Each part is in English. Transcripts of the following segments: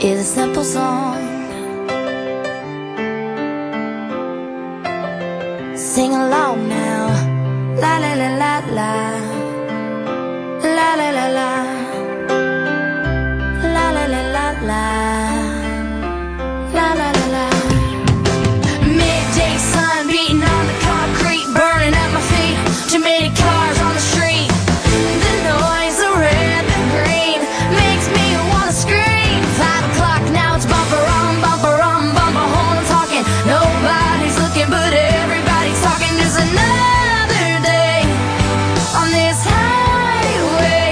is a simple song. Sing along now. La la la la la. La la la la. La la la la la. La la la la. Midday sun beating on the concrete, burning at my feet. Too many cars on the street. The noise of red and green makes me wanna scream. 5 o'clock now, it's bumper on, bumper on, bumper horn talking. Nobody's looking, but everybody's talking. There's another day on this highway.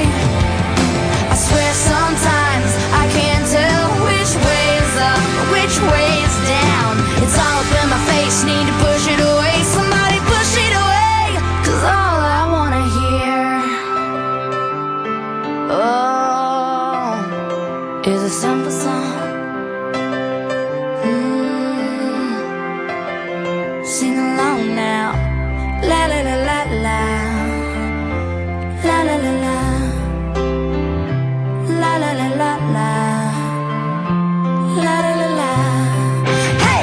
I swear sometimes I can't tell which way is up, which way is down. It's all up in my face, need to push it away. Somebody push it away, 'cause all I wanna hear, oh, is a simple song. Sing along now. La la la la la. La la la la. La la la la la. La la la la. Hey!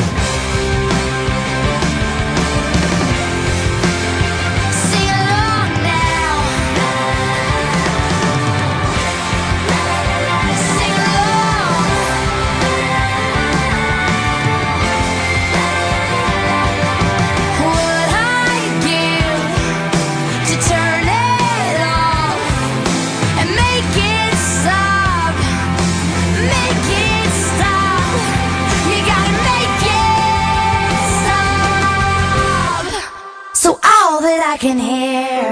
Sing along now. Sing along. What I give to turn it off and make it stop. Make it stop. You gotta make it stop. So all that I can hear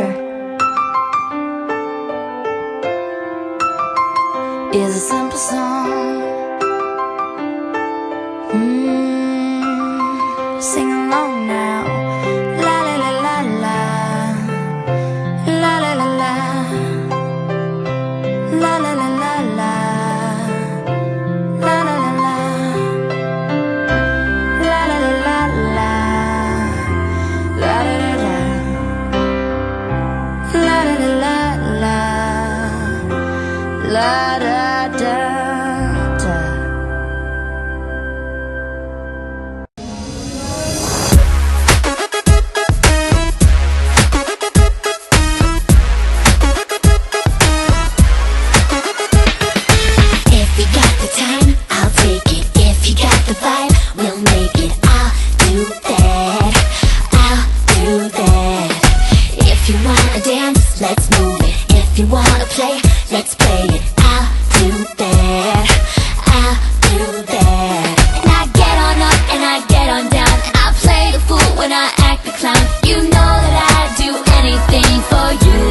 is a simple song. Sing along now. La la la la la. La la la la. La la la la la. La la la la. La la la la la. La la la la. La la la la la. La da da da. If you got the time, I'll take it. If you got the vibe, we'll make it. I'll do that. I'll do that. If you wanna dance, let's move it. If you wanna play, let's play it. I'll do that. I'll do that. And I get on up and I get on down. And I play the fool when I act the clown. You know that I'd do anything for you.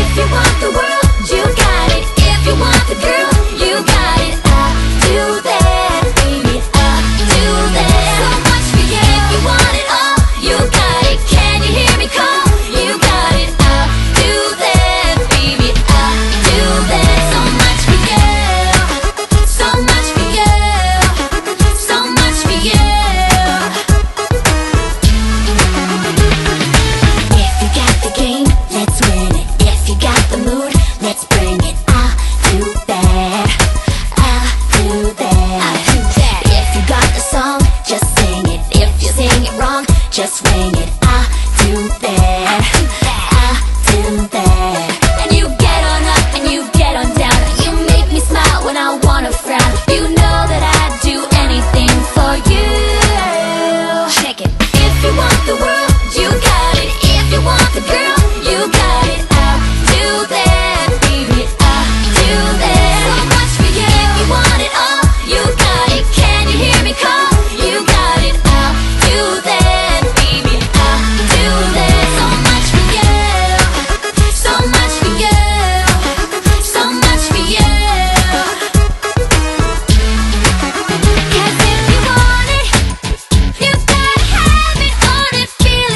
If you want the world, you got it. If you want the girl, you got it. I'll do that, baby. I'll do that. So much for you. If you want it all, you got it. Can you hear me call? You got it. I'll do that, baby. I'll do that. So much for you. So much for you. So much for you. If you got the game, let's win it. If you got the mood, let's bring it. I'll do that. I'll do that. I'll do that. If you got the song, just sing it. If you sing it wrong, just swing it. I'll do that. I'll do that. And you get on up and you get on down. You make me smile when I wanna frown. You know that I'd do anything for you. Check it. If you want the world, you got it. If you want the girl, you got it. I'll do that, baby. I'll do that. So much for you. If you want it all, you got it. Can you hear me call? You got it. I'll do that, baby. I'll do that. So much for you. So much for you. So much for you. 'Cause if you want it, you gotta have it. On it, feel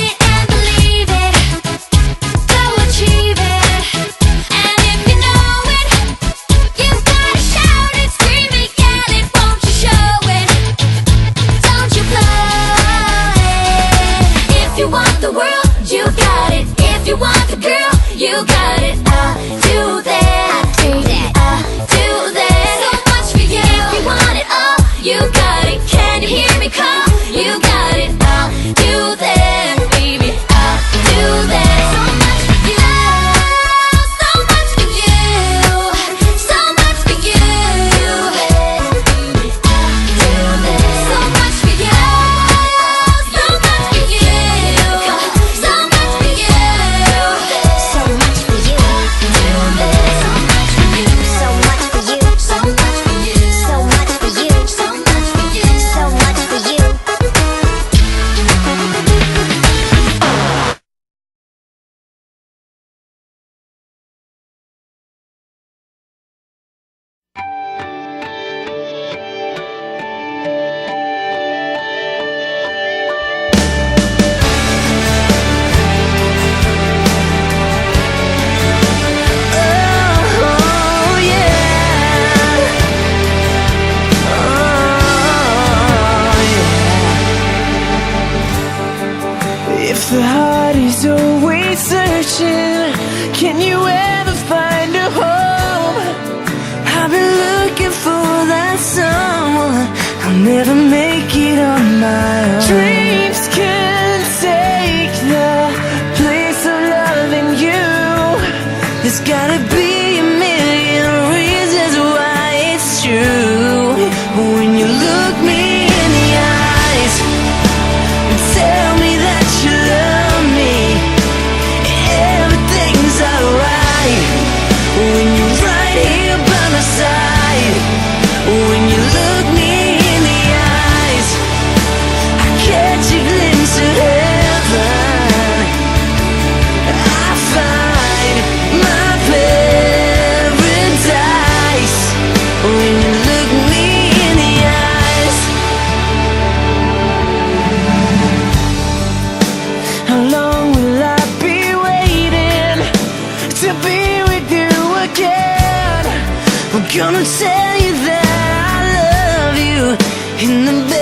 never make it on my own. Dreams can take the place of loving you. There's gotta be a million reasons why it's true. When you look me in the eyes and tell me that you love me, everything's alright. When you're right here by my side, when you look me in the eyes, I catch a glimpse of heaven. I find my paradise when you look me in the eyes. How long will I be waiting to be with you again? I'm gonna tell you that I love you in the bed.